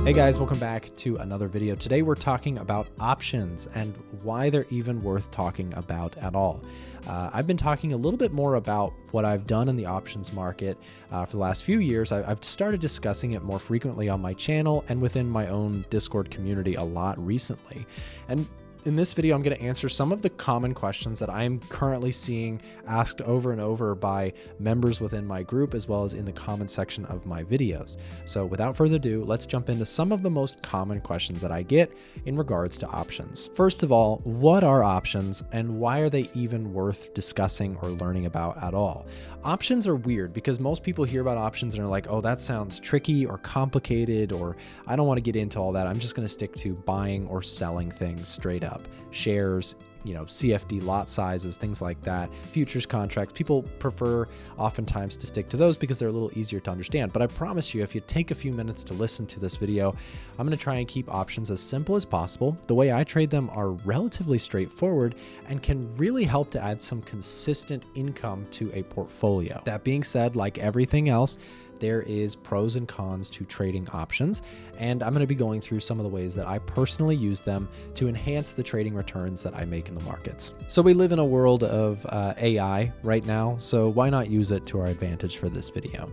Hey guys, welcome back to another video. Today we're talking about options and why they're even worth talking about at all. I've been talking a little bit more about what I've done in the options market for the last few years. I've started discussing it more frequently on my channel and within my own Discord community a lot recently. And in this video, I'm going to answer some of the common questions that I'm currently seeing asked over and over by members within my group, as well as in the comment section of my videos. So without further ado, let's jump into some of the most common questions that I get in regards to options. First of all, what are options and why are they even worth discussing or learning about at all? Options are weird because most people hear about options and are like, oh, that sounds tricky or complicated, or I don't want to get into all that. I'm just going to stick to buying or selling things straight up. Shares, CFD lot sizes, things like that, futures contracts. People prefer oftentimes to stick to those because they're a little easier to understand. But I promise you, if you take a few minutes to listen to this video, I'm going to try and keep options as simple as possible. The way I trade them are relatively straightforward and can really help to add some consistent income to a portfolio. That being said, like everything else, there is pros and cons to trading options, and I'm going to be going through some of the ways that I personally use them to enhance the trading returns that I make in the markets. So we live in a world of AI right now, so why not use it to our advantage for this video?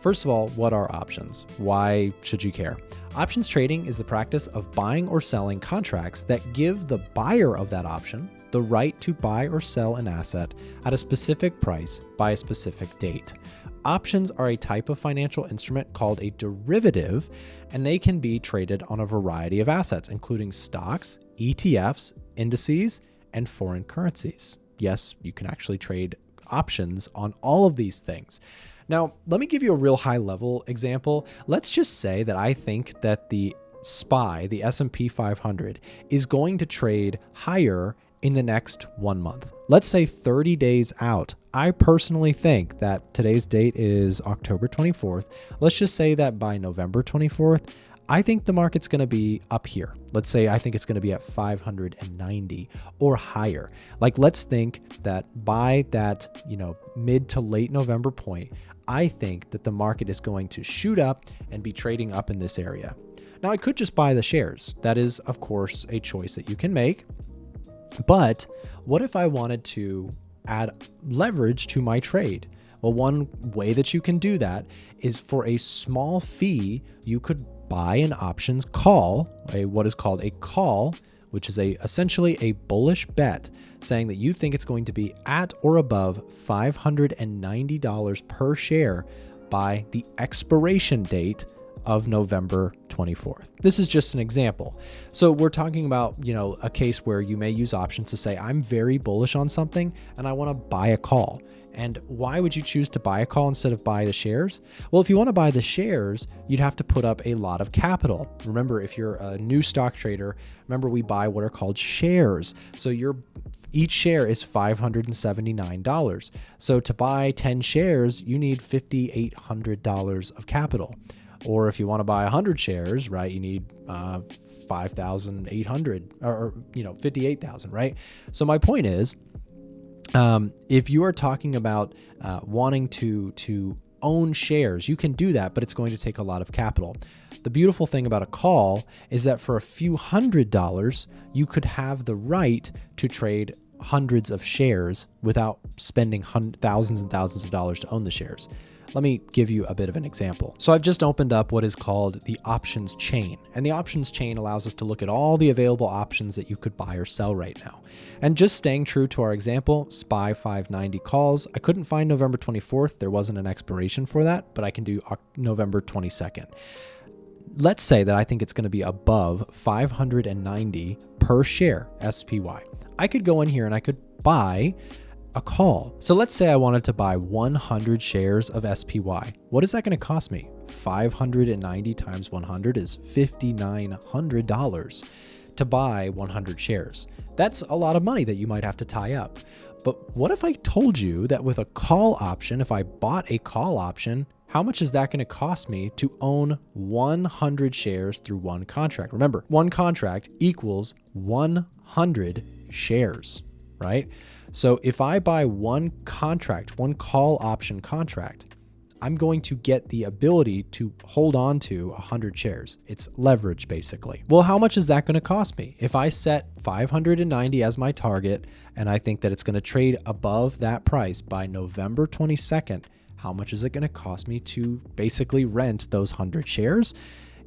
First of all, what are options? Why should you care? Options trading is the practice of buying or selling contracts that give the buyer of that option the right to buy or sell an asset at a specific price by a specific date. Options are a type of financial instrument called a derivative, and they can be traded on a variety of assets, including stocks, ETFs, indices, and foreign currencies. Yes, you can actually trade options on all of these things. Now, let me give you a real high-level example. Let's just say that I think that the SPY, the S&P 500, is going to trade higher in the next 1 month. Let's say 30 days out. I personally think that today's date is October 24th. Let's just say that by November 24th, I think the market's going to be up here. Let's say I think it's going to be at 590 or higher. Like, let's think that by that, mid to late November point, I think that the market is going to shoot up and be trading up in this area. Now, I could just buy the shares. That is, of course, a choice that you can make. But what if I wanted to add leverage to my trade? Well, one way that you can do that is for a small fee, you could buy an options call, what is called a call, which is essentially a bullish bet saying that you think it's going to be at or above $590 per share by the expiration date of November 24th. This is just an example. So we're talking about, a case where you may use options to say, I'm very bullish on something and I want to buy a call. And why would you choose to buy a call instead of buy the shares? Well, if you want to buy the shares, you'd have to put up a lot of capital. Remember, if you're a new stock trader, remember we buy what are called shares. So each share is $579. So to buy 10 shares, you need $5,800 of capital. Or if you want to buy 100 shares, right, you need 5,800 or 58,000, right? So my point is, if you are talking about wanting to own shares, you can do that, but it's going to take a lot of capital. The beautiful thing about a call is that for a few $100s, you could have the right to trade hundreds of shares without spending thousands and thousands of dollars to own the shares. Let me give you a bit of an example. So I've just opened up what is called the options chain, and the options chain allows us to look at all the available options that you could buy or sell right now. And just staying true to our example, SPY 590 calls, I couldn't find November 24th. There wasn't an expiration for that, but I can do November 22nd. Let's say that I think it's going to be above 590 per share SPY. I could go in here and I could buy a call. So let's say I wanted to buy 100 shares of SPY. What is that going to cost me? 590 times 100 is $5,900 to buy 100 shares. That's a lot of money that you might have to tie up. But what if I told you that with a call option, if I bought a call option, how much is that going to cost me to own 100 shares through one contract? Remember, one contract equals 100 shares, right? So if I buy one contract, one call option contract, I'm going to get the ability to hold on to 100 shares. It's leverage basically. Well, how much is that going to cost me? If I set 590 as my target and I think that it's going to trade above that price by November 22nd, how much is it going to cost me to basically rent those 100 shares?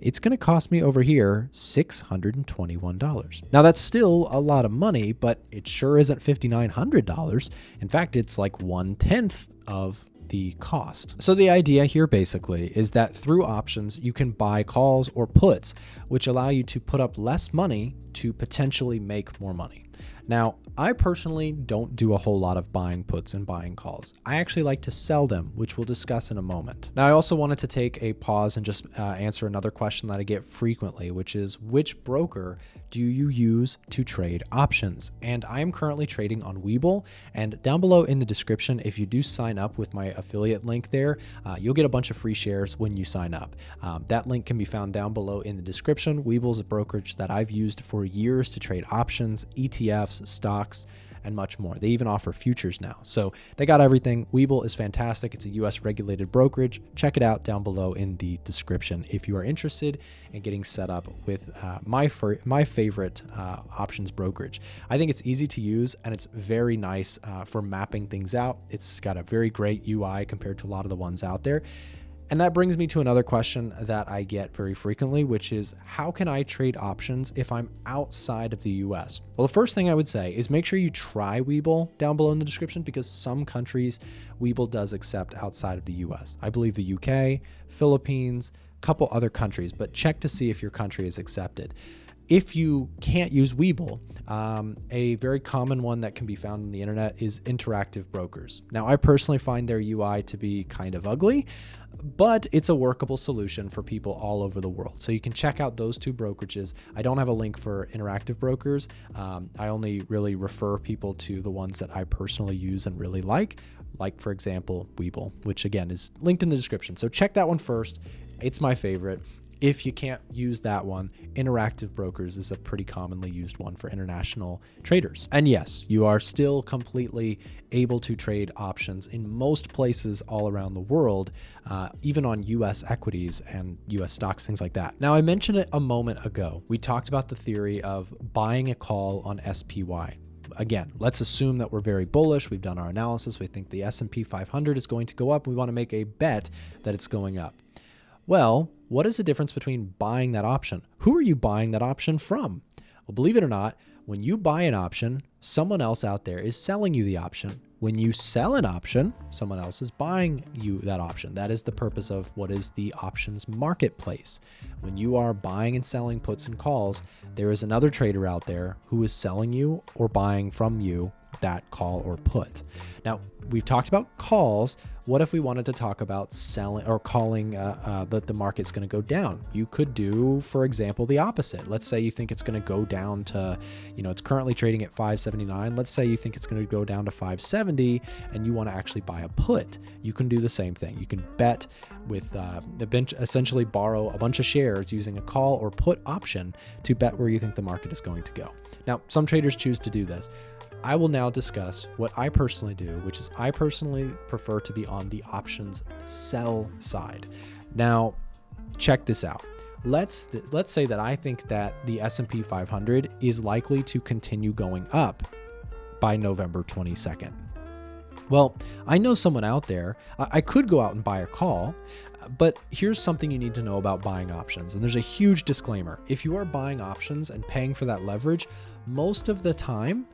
It's going to cost me over here $621. Now that's still a lot of money, but it sure isn't $5,900. In fact, it's like 1/10 of the cost. So the idea here basically is that through options, you can buy calls or puts, which allow you to put up less money to potentially make more money. Now, I personally don't do a whole lot of buying puts and buying calls. I actually like to sell them, which we'll discuss in a moment. Now, I also wanted to take a pause and just answer another question that I get frequently, which is which broker do you use to trade options? And I am currently trading on Webull, and down below in the description, if you do sign up with my affiliate link there, you'll get a bunch of free shares when you sign up. That link can be found down below in the description. Webull is a brokerage that I've used for years to trade options, ETFs, stocks, and much more. They even offer futures now. So they got everything. Webull is fantastic. It's a US regulated brokerage. Check it out down below in the description if you are interested in getting set up with my favorite options brokerage. I think it's easy to use and it's very nice for mapping things out. It's got a very great UI compared to a lot of the ones out there. And that brings me to another question that I get very frequently, which is how can I trade options if I'm outside of the US? Well, the first thing I would say is make sure you try Webull down below in the description, because some countries Webull does accept outside of the US. I believe the UK, Philippines, a couple other countries, but check to see if your country is accepted. If you can't use Webull, a very common one that can be found on the internet is Interactive Brokers. Now, I personally find their UI to be kind of ugly, but it's a workable solution for people all over the world. So you can check out those two brokerages. I don't have a link for Interactive Brokers. I only really refer people to the ones that I personally use and really like for example, Webull, which again is linked in the description. So check that one first. It's my favorite. If you can't use that one, Interactive Brokers is a pretty commonly used one for international traders. And yes, you are still completely able to trade options in most places all around the world, even on US equities and US stocks, things like that. Now, I mentioned it a moment ago. We talked about the theory of buying a call on SPY. Again, let's assume that we're very bullish. We've done our analysis. We think the S&P 500 is going to go up. We want to make a bet that it's going up. Well, what is the difference between buying that option? Who are you buying that option from? Well, believe it or not, when you buy an option, someone else out there is selling you the option. When you sell an option, someone else is buying you that option. That is the purpose of what is the options marketplace. When you are buying and selling puts and calls, there is another trader out there who is selling you or buying from you that call or put. Now, we've talked about calls. What if we wanted to talk about selling or calling that the market's going to go down? You could do, for example, the opposite. Let's say you think it's going to go down to, it's currently trading at 579. Let's say you think it's going to go down to 570 and you want to actually buy a put. You can do the same thing. You can bet with essentially borrow a bunch of shares using a call or put option to bet where you think the market is going to go. Now, some traders choose to do this. I will now discuss what I personally do, which is I personally prefer to be on the options sell side. Now, check this out. Let's say that I think that the S&P 500 is likely to continue going up by November 22nd. Well, I know someone out there. I could go out and buy a call, but here's something you need to know about buying options. And there's a huge disclaimer. If you are buying options and paying for that leverage, most of the time,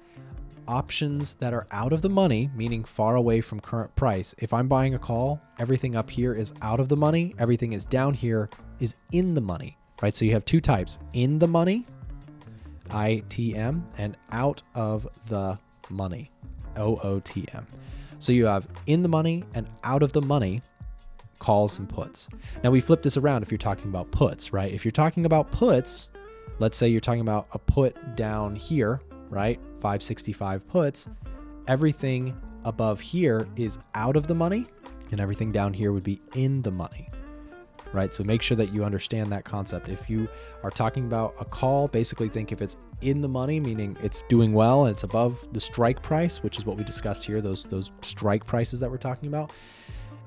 options that are out of the money, meaning far away from current price. If I'm buying a call, everything up here is out of the money. Everything is down here is in the money, right? So you have two types: in the money, ITM, and out of the money, OOTM. So you have in the money and out of the money calls and puts. Now we flip this around if you're talking about puts, right? If you're talking about puts, let's say you're talking about a put down here, right? 565 puts, everything above here is out of the money and everything down here would be in the money, right? So make sure that you understand that concept. If you are talking about a call, basically think if it's in the money, meaning it's doing well and it's above the strike price, which is what we discussed here, those strike prices that we're talking about.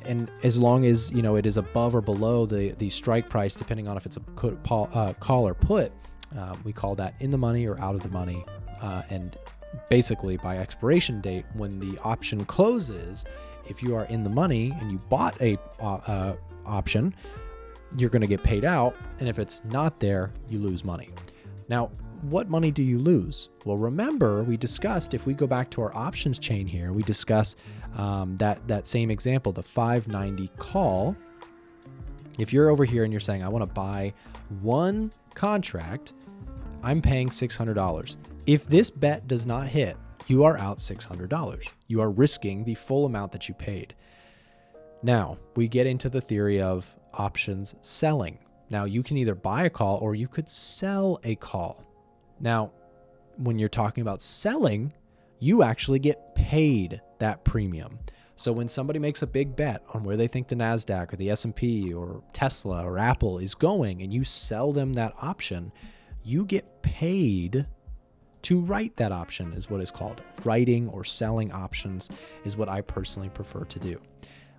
And as long as, it is above or below the strike price, depending on if it's a call or put, we call that in the money or out of the money. And basically by expiration date, when the option closes, if you are in the money and you bought a option, you're going to get paid out. And if it's not there, you lose money. Now, what money do you lose? Well, remember, we discussed, if we go back to our options chain here, we discuss that same example, the 590 call. If you're over here and you're saying, I want to buy one contract, I'm paying $600. If this bet does not hit, you are out $600. You are risking the full amount that you paid. Now, we get into the theory of options selling. Now, you can either buy a call or you could sell a call. Now, when you're talking about selling, you actually get paid that premium. So when somebody makes a big bet on where they think the NASDAQ or the S&P or Tesla or Apple is going, and you sell them that option, you get paid to write that option, is what is called. Writing or selling options is what I personally prefer to do.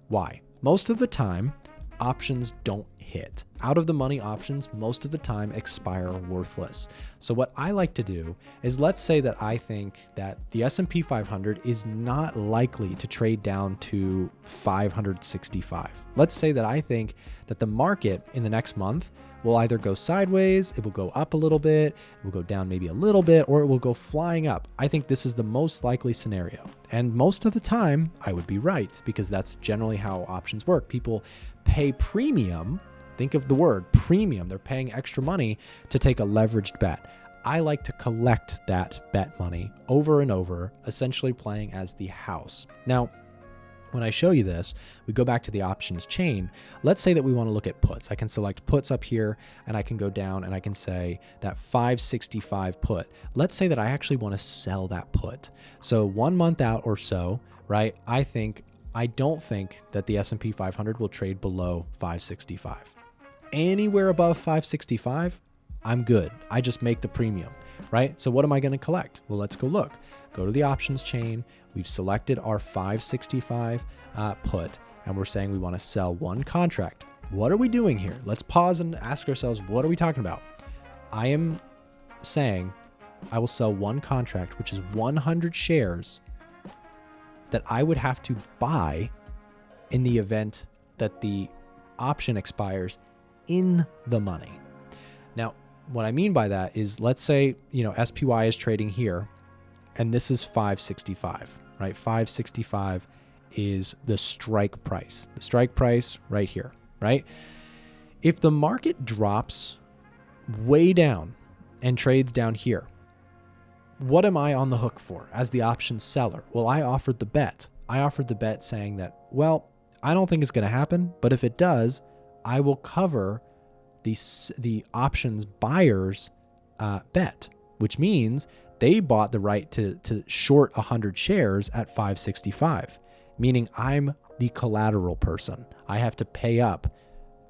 Why? Most of the time, options don't hit. Out of the money options, most of the time expire worthless. So what I like to do is, let's say that I think that the S&P 500 is not likely to trade down to 565. Let's say that I think that the market in the next month will either go sideways, it will go up a little bit, it will go down maybe a little bit, or it will go flying up. I think this is the most likely scenario. And most of the time, I would be right, because that's generally how options work. People pay premium. Think of the word premium. They're paying extra money to take a leveraged bet. I like to collect that bet money over and over, essentially playing as the house. Now, when I show you this, we go back to the options chain. Let's say that we want to look at puts. I can select puts up here, and I can go down and I can say that 565 put. Let's say that I actually want to sell that put. So 1 month out or so, right? I don't think that the S&P 500 will trade below 565. Anywhere above 565, I'm good. I just make the premium, right? So what am I going to collect? Well, let's go look. Go to the options chain. We've selected our 565 put, and we're saying we want to sell one contract. What are we doing here? Let's pause and ask ourselves, what are we talking about? I am saying I will sell one contract, which is 100 shares that I would have to buy in the event that the option expires in the money. Now, what I mean by that is, let's say, SPY is trading here, and this is 565, right? 565 is the strike price. The strike price right here, right? If the market drops way down and trades down here, what am I on the hook for as the option seller? Well, I offered the bet. I offered the bet saying that, well, I don't think it's going to happen, but if it does, I will cover the options buyer's bet, which means they bought the right to short 100 shares at 565, meaning I'm the collateral person. I have to pay up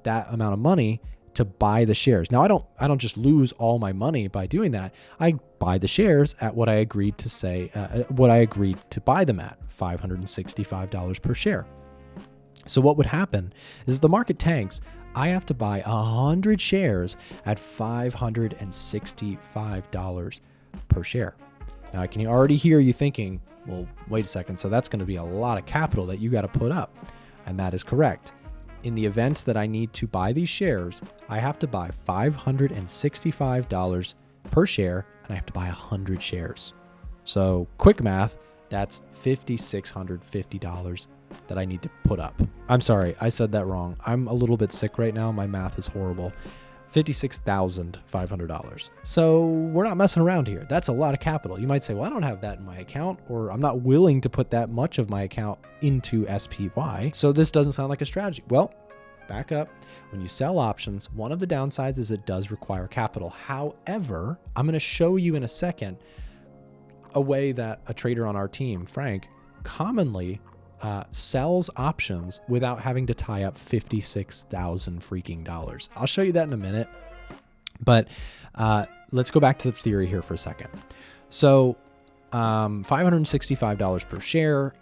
that amount of money to buy the shares. Now, I don't just lose all my money by doing that. I buy the shares at what I agreed to say, what I agreed to buy them at, $565 per share. So what would happen is if the market tanks, I have to buy 100 shares at $565 per share. Now, I can already hear you thinking, well, wait a second. So that's going to be a lot of capital that you got to put up. And that is correct. In the event that I need to buy these shares, I have to buy $565 per share, and I have to buy 100 shares. So quick math, that's $5,650 that I need to put up. I'm sorry, I said that wrong. I'm a little bit sick right now. My math is horrible. $56,500. So we're not messing around here. That's a lot of capital. You might say, well, I don't have that in my account, or I'm not willing to put that much of my account into SPY. So this doesn't sound like a strategy. Well, back up. When you sell options, one of the downsides is it does require capital. However, I'm going to show you in a second a way that a trader on our team, Frank, commonly sells options without having to tie up $56,000 freaking dollars. I'll show you that in a minute, but let's go back to the theory here for a second. So $565 per share.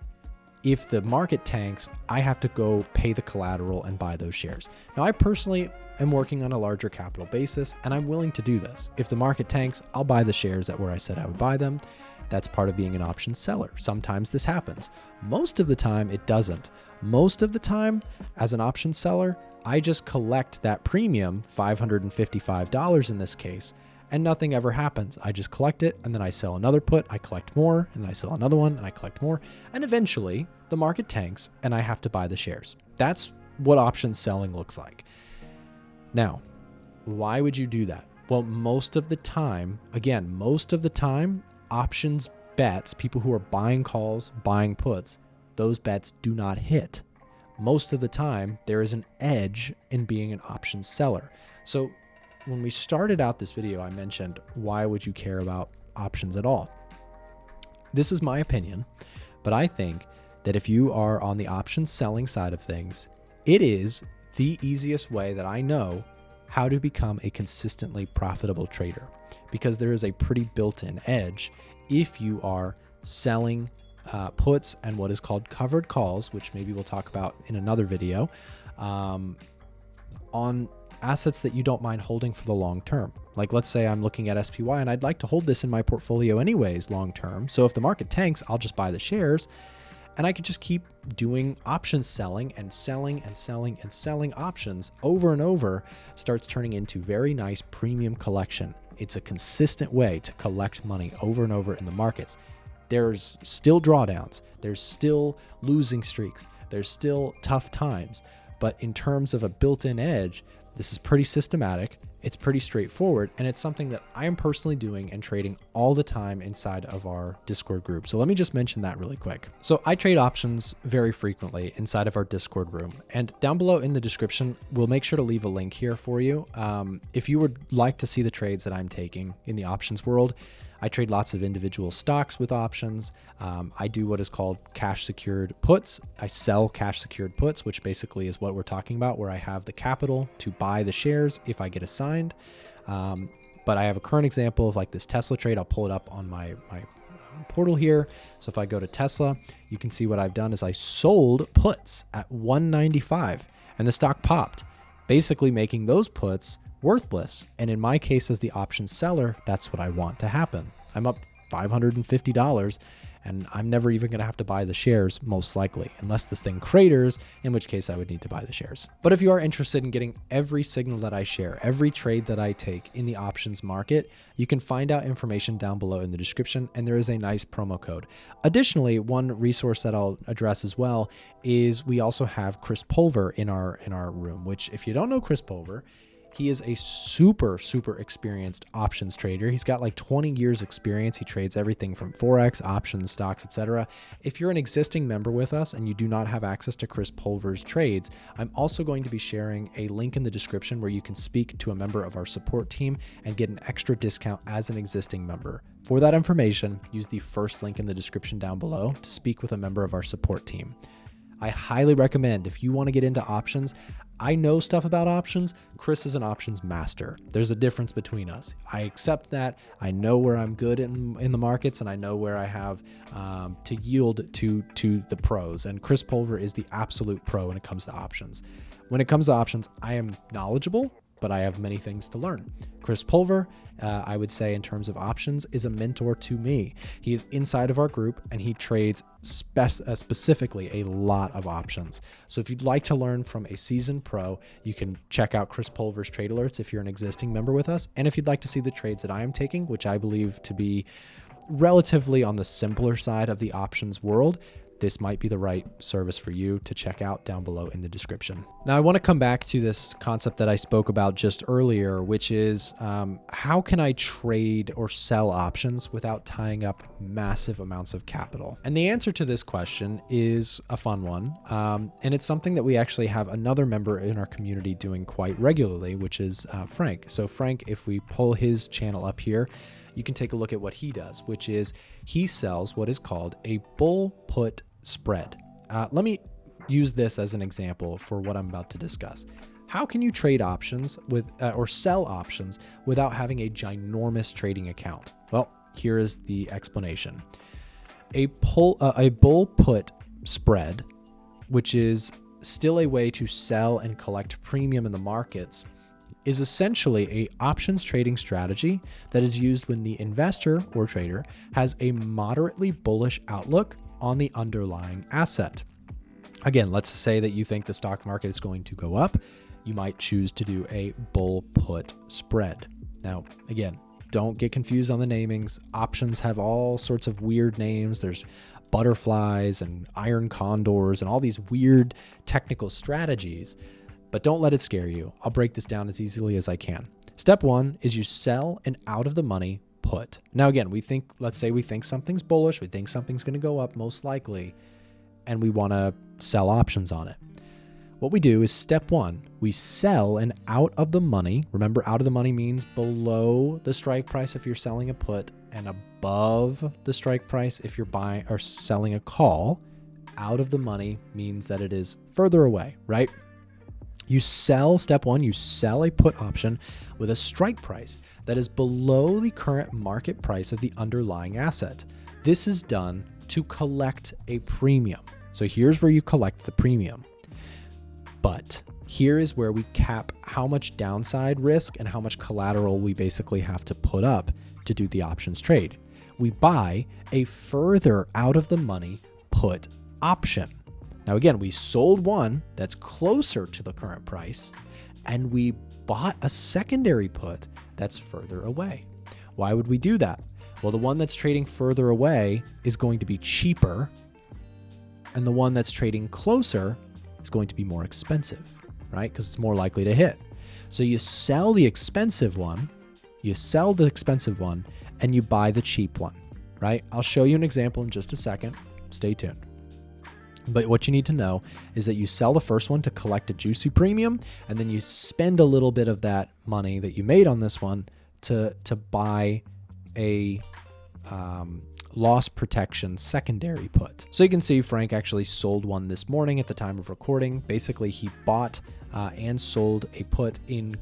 if the market tanks, I have to go pay the collateral and buy those shares. Now, I personally am working on a larger capital basis, and I'm willing to do this. If the market tanks, I'll buy the shares at where I said I would buy them. That's part of being an option seller. Sometimes this happens. Most of the time, it doesn't. Most of the time, as an option seller, I just collect that premium, $555 in this case, and nothing ever happens. I just collect it, and then I sell another put, I collect more, and I sell another one, and I collect more, and eventually the market tanks, and I have to buy the shares. That's what option selling looks like. Now, why would you do that? Well, most of the time, options bets, people who are buying calls, buying puts, those bets do not hit. Most of the time, there is an edge in being an option seller. So when we started out this video, I mentioned, why would you care about options at all? This is my opinion, but I think that if you are on the option selling side of things, it is the easiest way that I know how to become a consistently profitable trader, because there is a pretty built-in edge if you are selling puts and what is called covered calls, which maybe we'll talk about in another video, on assets that you don't mind holding for the long term. Like, let's say I'm looking at SPY and I'd like to hold this in my portfolio anyways long term. So if the market tanks, I'll just buy the shares, and I could just keep doing options selling and selling and selling and selling options over and over. Starts turning into very nice premium collection. It's a consistent way to collect money over and over in the markets. There's still drawdowns, there's still losing streaks, there's still tough times, but in terms of a built-in edge, this is pretty systematic, it's pretty straightforward, and it's something that I am personally doing and trading all the time inside of our Discord group. So let me just mention that really quick. So I trade options very frequently inside of our Discord room, and down below in the description, we'll make sure to leave a link here for you. If you would like to see the trades that I'm taking in the options world, I trade lots of individual stocks with options. I do what is called cash secured puts. I sell cash secured puts, which basically is what we're talking about, where I have the capital to buy the shares if I get assigned. But I have a current example of like this Tesla trade. I'll pull it up on my portal here. So if I go to Tesla, you can see what I've done is I sold puts at 195 and the stock popped, basically making those puts worthless. And in my case, as the option seller, that's what I want to happen. I'm up $550 and I'm never even going to have to buy the shares, most likely, unless this thing craters, in which case I would need to buy the shares. But if you are interested in getting every signal that I share, every trade that I take in the options market, you can find out information down below in the description, and there is a nice promo code. Additionally, one resource that I'll address as well is we also have Chris Pulver in our room, which, if you don't know Chris Pulver, he is a super experienced options trader. He's got like 20 years experience. He trades everything from Forex, options, stocks, etc. If you're an existing member with us and you do not have access to Chris Pulver's trades, I'm also going to be sharing a link in the description where you can speak to a member of our support team and get an extra discount as an existing member. For that information, use the first link in the description down below to speak with a member of our support team. I highly recommend, if you want to get into options, I know stuff about options. Chris is an options master. There's a difference between us. I accept that. I know where I'm good in the markets, and I know where I have to yield to the pros. And Chris Pulver is the absolute pro when it comes to options. When it comes to options, I am knowledgeable, but I have many things to learn. Chris Pulver, I would say in terms of options, is a mentor to me. He is inside of our group and he trades specifically a lot of options. So if you'd like to learn from a seasoned pro, you can check out Chris Pulver's trade alerts if you're an existing member with us. And if you'd like to see the trades that I am taking, which I believe to be relatively on the simpler side of the options world, this might be the right service for you to check out down below in the description. Now, I want to come back to this concept that I spoke about just earlier, which is how can I trade or sell options without tying up massive amounts of capital? And the answer to this question is a fun one. And it's something that we actually have another member in our community doing quite regularly, which is Frank. So Frank, if we pull his channel up here, you can take a look at what he does, which is he sells what is called a bull put spread. Let me use this as an example for what I'm about to discuss. How can you trade options with or sell options without having a ginormous trading account? Well, here is the explanation. A bull put spread, which is still a way to sell and collect premium in the markets, is essentially a options trading strategy that is used when the investor or trader has a moderately bullish outlook on the underlying asset. Again, let's say that you think the stock market is going to go up. You might choose to do a bull put spread. Now, again, don't get confused on the namings. Options have all sorts of weird names. There's butterflies and iron condors and all these weird technical strategies, but don't let it scare you. I'll break this down as easily as I can. Step one is you sell an out of the money put. Now, again, let's say we think something's bullish. We think something's going to go up most likely, and we want to sell options on it. What we do is step one, we sell an out of the money. Remember, out of the money means below the strike price if you're selling a put and above the strike price if you're buying or selling a call. Out of the money means that it is further away, right? Step one, you sell a put option with a strike price that is below the current market price of the underlying asset. This is done to collect a premium. So here's where you collect the premium. But here is where we cap how much downside risk and how much collateral we basically have to put up to do the options trade. We buy a further out of the money put option. Now, again, we sold one that's closer to the current price, and we bought a secondary put that's further away. Why would we do that? Well, the one that's trading further away is going to be cheaper, and the one that's trading closer is going to be more expensive, right? Because it's more likely to hit. So you sell the expensive one, and you buy the cheap one, right? I'll show you an example in just a second. Stay tuned. But what you need to know is that you sell the first one to collect a juicy premium, and then you spend a little bit of that money that you made on this one to buy a loss protection secondary put. So you can see Frank actually sold one this morning at the time of recording. Basically, he bought and sold a put in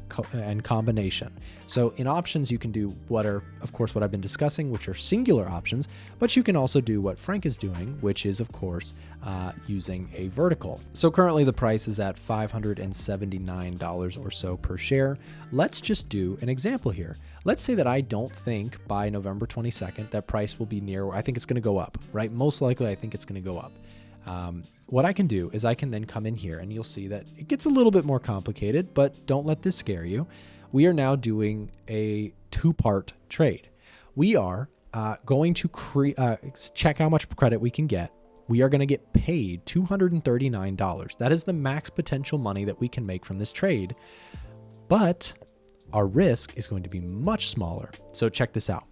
combination. So in options, you can do what I've been discussing, which are singular options, but you can also do what Frank is doing, which is, of course, using a vertical. So currently the price is at $579 or so per share. Let's just do an example here. Let's say that I don't think by November 22nd that price will be near where I think it's going to go up, right? Most likely, I think it's going to go up. What I can do is I can then come in here and you'll see that it gets a little bit more complicated, but don't let this scare you. We are now doing a two-part trade. We are going to check how much credit we can get. We are going to get paid $239. That is the max potential money that we can make from this trade, but our risk is going to be much smaller. So check this out.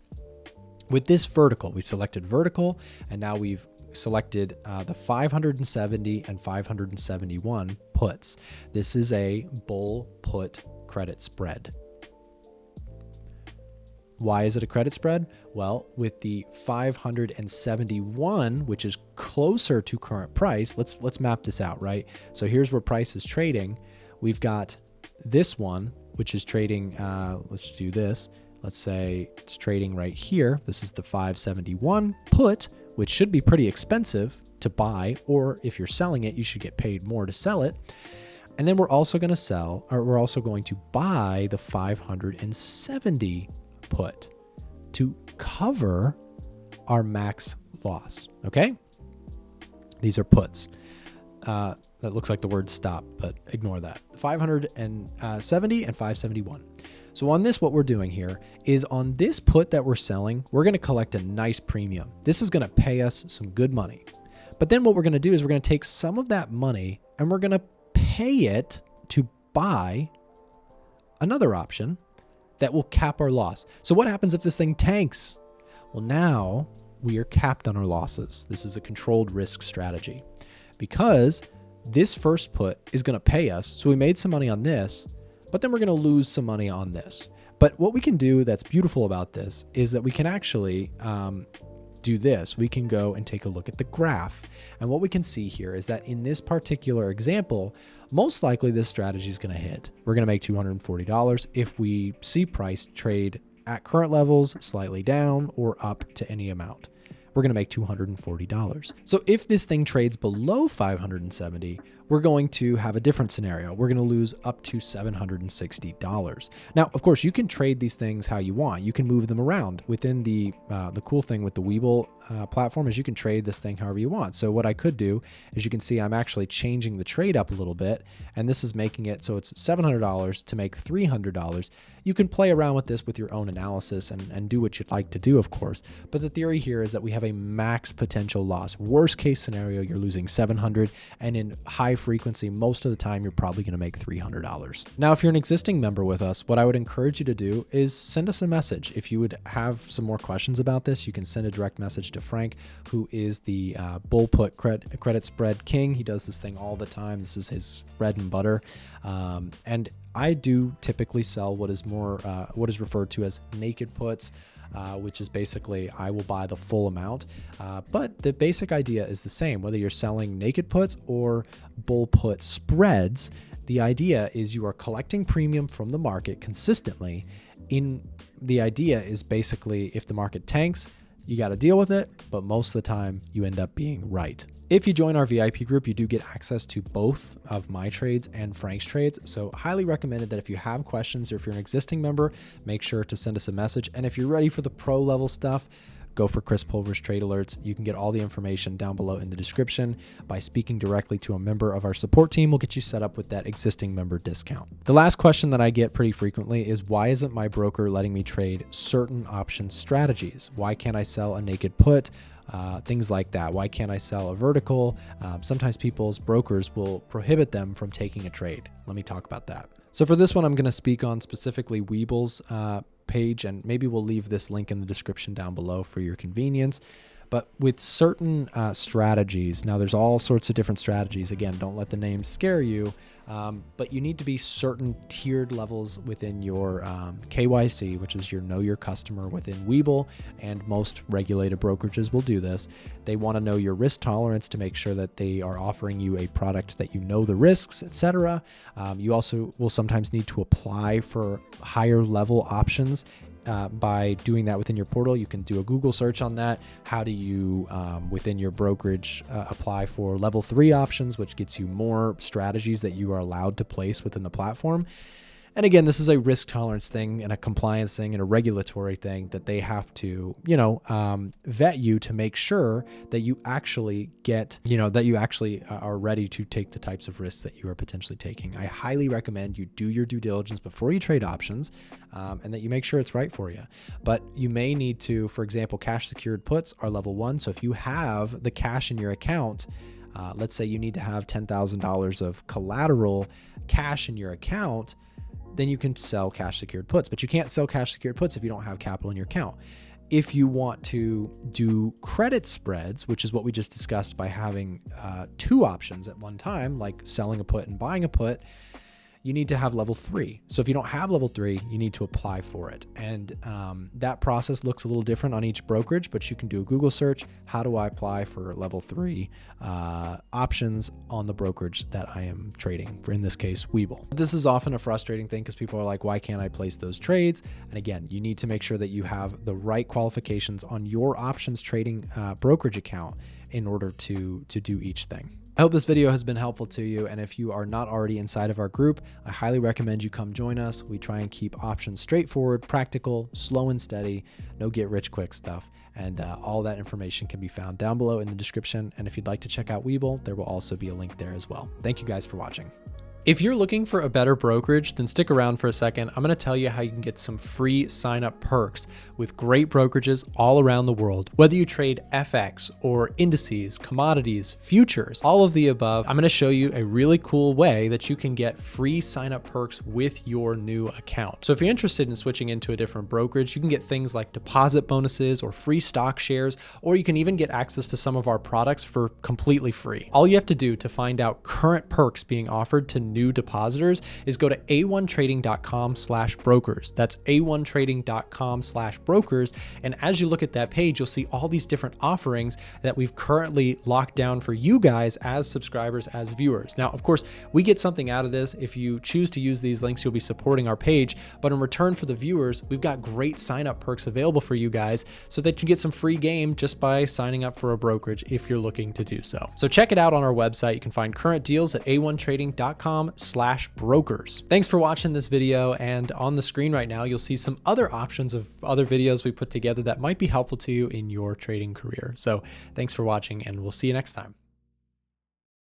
With this vertical, we selected vertical, and now we've selected the 570 and 571 puts. This is a bull put credit spread. Why is it a credit spread? Well, with the 571, which is closer to current price, let's map this out, right? So here's where price is trading. We've got this one, which is trading, let's do this. Let's say it's trading right here. This is the 571 put, which should be pretty expensive to buy, or if you're selling it, you should get paid more to sell it. And then we're also going to buy the 570 put to cover our max loss. Okay. These are puts. That looks like the word stop, but ignore that. 570 and 571. So on this, what we're doing here is on this put that we're selling, we're going to collect a nice premium. This is going to pay us some good money. But then what we're going to do is we're going to take some of that money and we're going to pay it to buy another option that will cap our loss. So what happens if this thing tanks? Well, now we are capped on our losses. This is a controlled risk strategy because this first put is going to pay us. So we made some money on this, but then we're going to lose some money on this. But what we can do that's beautiful about this is that we can actually do this. We can go and take a look at the graph. And what we can see here is that in this particular example, most likely this strategy is going to hit. We're going to make $240 if we see price trade at current levels, slightly down or up to any amount. we're going to make $240. So if this thing trades below 570, we're going to have a different scenario. We're going to lose up to $760. Now, of course, you can trade these things how you want. You can move them around. Within the cool thing with the Webull platform is you can trade this thing however you want. So what I could do is, you can see I'm actually changing the trade up a little bit, and this is making it so it's $700 to make $300. You can play around with this with your own analysis and do what you'd like to do, of course. But the theory here is that we have a max potential loss. Worst case scenario, you're losing $700, and in high frequency, most of the time, you're probably going to make $300. Now, if you're an existing member with us, what I would encourage you to do is send us a message. If you would have some more questions about this, you can send a direct message to Frank, who is the bull put credit spread king. He does this thing all the time. This is his bread and butter. And I do typically sell what is referred to as naked puts, which is basically I will buy the full amount. But the basic idea is the same, whether you're selling naked puts or bull put spreads. The idea is you are collecting premium from the market consistently. The idea is basically, if the market tanks, you got to deal with it, but most of the time you end up being right. If you join our VIP group, you do get access to both of my trades and Frank's trades. So highly recommended that if you have questions, or if you're an existing member, make sure to send us a message. And if you're ready for the pro level stuff, go for Chris Pulver's trade alerts. You can get all the information down below in the description. By speaking directly to a member of our support team, we'll get you set up with that existing member discount. The last question that I get pretty frequently is, why isn't my broker letting me trade certain option strategies? Why can't I sell a naked put? Things like that. Why can't I sell a vertical? Sometimes people's brokers will prohibit them from taking a trade. Let me talk about that. So for this one, I'm going to speak on specifically Webull's page, and maybe we'll leave this link in the description down below for your convenience. But with certain strategies, now there's all sorts of different strategies. Again, don't let the names scare you, but you need to be certain tiered levels within your KYC, which is your know your customer within Webull, and most regulated brokerages will do this. They want to know your risk tolerance to make sure that they are offering you a product that you know the risks, etc. You also will sometimes need to apply for higher level options. By doing that within your portal. You can do a Google search on that. How do you, within your brokerage, apply for level 3 options, which gets you more strategies that you are allowed to place within the platform. And again, this is a risk tolerance thing and a compliance thing and a regulatory thing that they have to, vet you to make sure that you actually get, that you actually are ready to take the types of risks that you are potentially taking. I highly recommend you do your due diligence before you trade options, and that you make sure it's right for you. But you may need to, for example, cash secured puts are level 1. So if you have the cash in your account, let's say you need to have $10,000 of collateral cash in your account, then you can sell cash secured puts, but you can't sell cash secured puts if you don't have capital in your account. If you want to do credit spreads, which is what we just discussed by having 2 options at one time, like selling a put and buying a put, you need to have level 3. So if you don't have level 3, you need to apply for it. And that process looks a little different on each brokerage, but you can do a Google search. How do I apply for level 3 options on the brokerage that I am trading, for in this case, Webull? This is often a frustrating thing because people are like, why can't I place those trades? And again, you need to make sure that you have the right qualifications on your options trading brokerage account in order to do each thing. I hope this video has been helpful to you, and if you are not already inside of our group, I highly recommend you come join us. We try and keep options straightforward, practical, slow and steady, no get rich quick stuff, and all that information can be found down below in the description. And if you'd like to check out Webull, there will also be a link there as well. Thank you guys for watching. If you're looking for a better brokerage, then stick around for a second. I'm going to tell you how you can get some free sign-up perks with great brokerages all around the world. Whether you trade FX or indices, commodities, futures, all of the above, I'm going to show you a really cool way that you can get free sign-up perks with your new account. So if you're interested in switching into a different brokerage, you can get things like deposit bonuses or free stock shares, or you can even get access to some of our products for completely free. All you have to do to find out current perks being offered to new new depositors is go to a1trading.com/brokers. That's a1trading.com/brokers. And as you look at that page, you'll see all these different offerings that we've currently locked down for you guys as subscribers, as viewers. Now, of course, we get something out of this. If you choose to use these links, you'll be supporting our page. But in return for the viewers, we've got great sign-up perks available for you guys so that you get some free game just by signing up for a brokerage if you're looking to do so. So check it out on our website. You can find current deals at a1trading.com/brokers. Thanks for watching this video, and on the screen right now, you'll see some other options of other videos we put together that might be helpful to you in your trading career. So thanks for watching, and we'll see you next time.